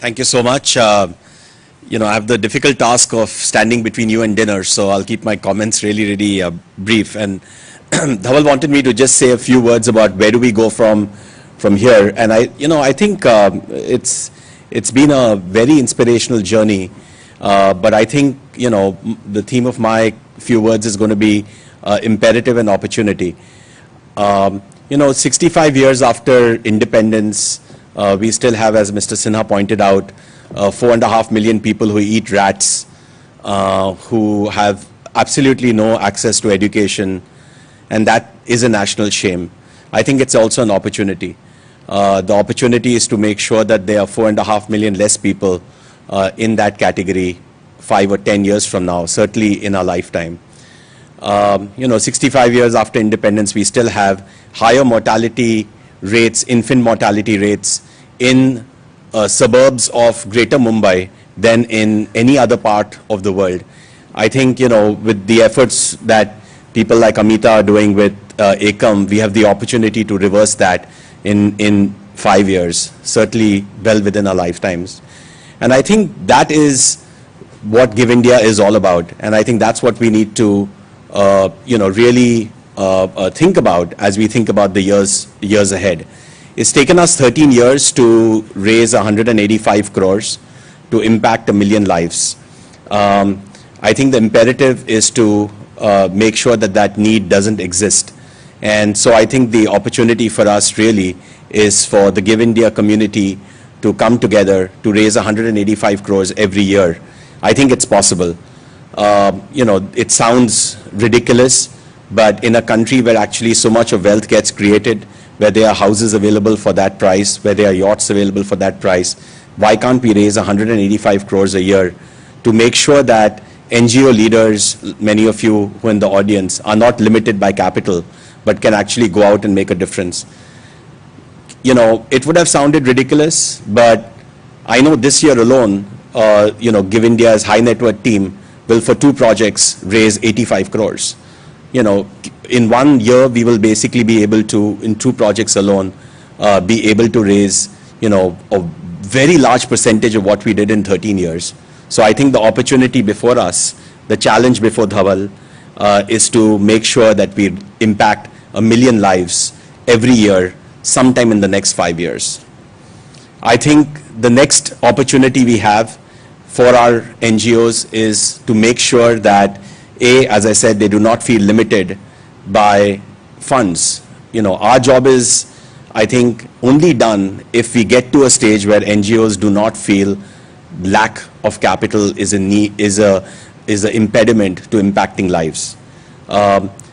Thank you so much. I have the difficult task of standing between you and dinner, so I'll keep my comments really brief. And Dhaval wanted me to just say a few words about where do we go from here. And I think it's been a very inspirational journey. But I think the theme of my few words is going to be imperative and opportunity. 65 years after independence, we still have, as Mr. Sinha pointed out, 4.5 million people who eat rats, who have absolutely no access to education, and that is a national shame. I think it's also an opportunity. The opportunity is to make sure that there are 4.5 million less people in that category 5 or 10 years from now, certainly in our lifetime. 65 years after independence, we still have higher mortality rates, infant mortality rates in suburbs of Greater Mumbai than in any other part of the world. I think, with the efforts that people like Amita are doing with Ekam, we have the opportunity to reverse that in 5 years, certainly well within our lifetimes. And I think that is what Give India is all about. And I think that's what we need to, really think about as we think about the years ahead. It's taken us 13 years to raise 185 crores to impact 1 million lives. I think the imperative is to make sure that that need doesn't exist. And so I think the opportunity for us really is for the Give India community to come together to raise 185 crores every year. I think it's possible. It sounds ridiculous, but in a country where actually so much of wealth gets created, where there are houses available for that price, where there are yachts available for that price, why can't we raise 185 crores a year to make sure that NGO leaders, many of you who are in the audience, are not limited by capital, but can actually go out and make a difference. It would have sounded ridiculous, but I know this year alone, Give India's high net worth team will, for 2 projects, raise 85 crores. In 1 year, we will basically be able to, in 2 projects alone, be able to raise, a very large percentage of what we did in 13 years. So I think the opportunity before us, the challenge before Dhaval, is to make sure that we impact 1 million lives every year, sometime in the next 5 years. I think the next opportunity we have for our NGOs is to make sure that, as I said, they do not feel limited by funds. Our job is, I think, only done if we get to a stage where NGOs do not feel lack of capital is an impediment to impacting lives.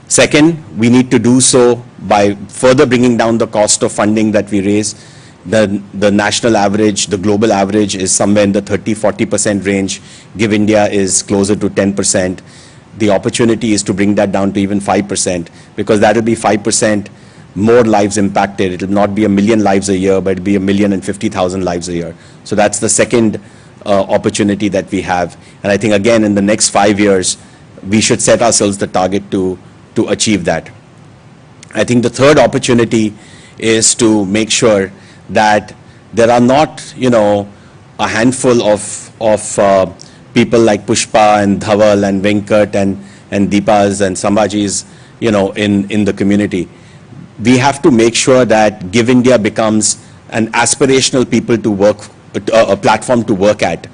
Second, we need to do so by further bringing down the cost of funding that we raise. The national average, the global average is somewhere in the 30–40% range. Give India is closer to 10%. The opportunity is to bring that down to even 5%, because that will be 5% more lives impacted. It will not be 1 million lives a year, but it will be 1,050,000 lives a year. So that's the second opportunity that we have. And I think, again, in the next 5 years, we should set ourselves the target to achieve that. I think the third opportunity is to make sure that there are not, a handful of people like Pushpa and Dhaval and Venkat and Deepas and Sambhajis, in the community. We have to make sure that Give India becomes an aspirational people to work, a platform to work at.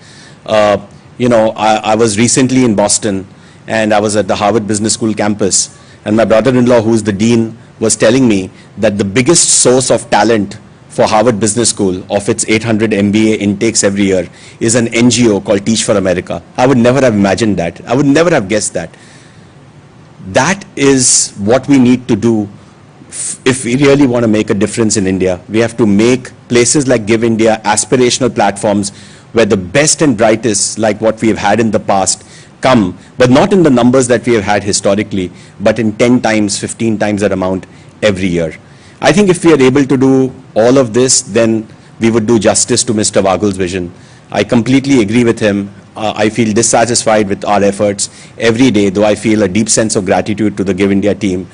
I was recently in Boston, and I was at the Harvard Business School campus, and my brother-in-law, who's the dean, was telling me that the biggest source of talent for Harvard Business School, of its 800 MBA intakes every year, is an NGO called Teach for America. I would never have imagined that. I would never have guessed that. That is what we need to do if we really want to make a difference in India. We have to make places like Give India aspirational platforms where the best and brightest, like what we have had in the past, come, but not in the numbers that we have had historically, but in 10 times, 15 times that amount every year. I think if we are able to do all of this, then we would do justice to Mr. Wagul's vision. I completely agree with him. I feel dissatisfied with our efforts every day, though I feel a deep sense of gratitude to the Give India team.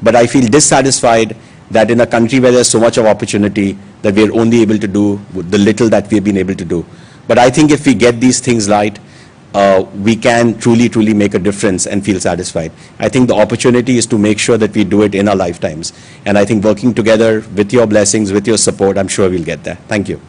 But I feel dissatisfied that in a country where there's so much of opportunity, that we're only able to do the little that we've been able to do. But I think if we get these things right, we can truly make a difference and feel satisfied. I think the opportunity is to make sure that we do it in our lifetimes. And I think working together with your blessings, with your support, I'm sure we'll get there. Thank you.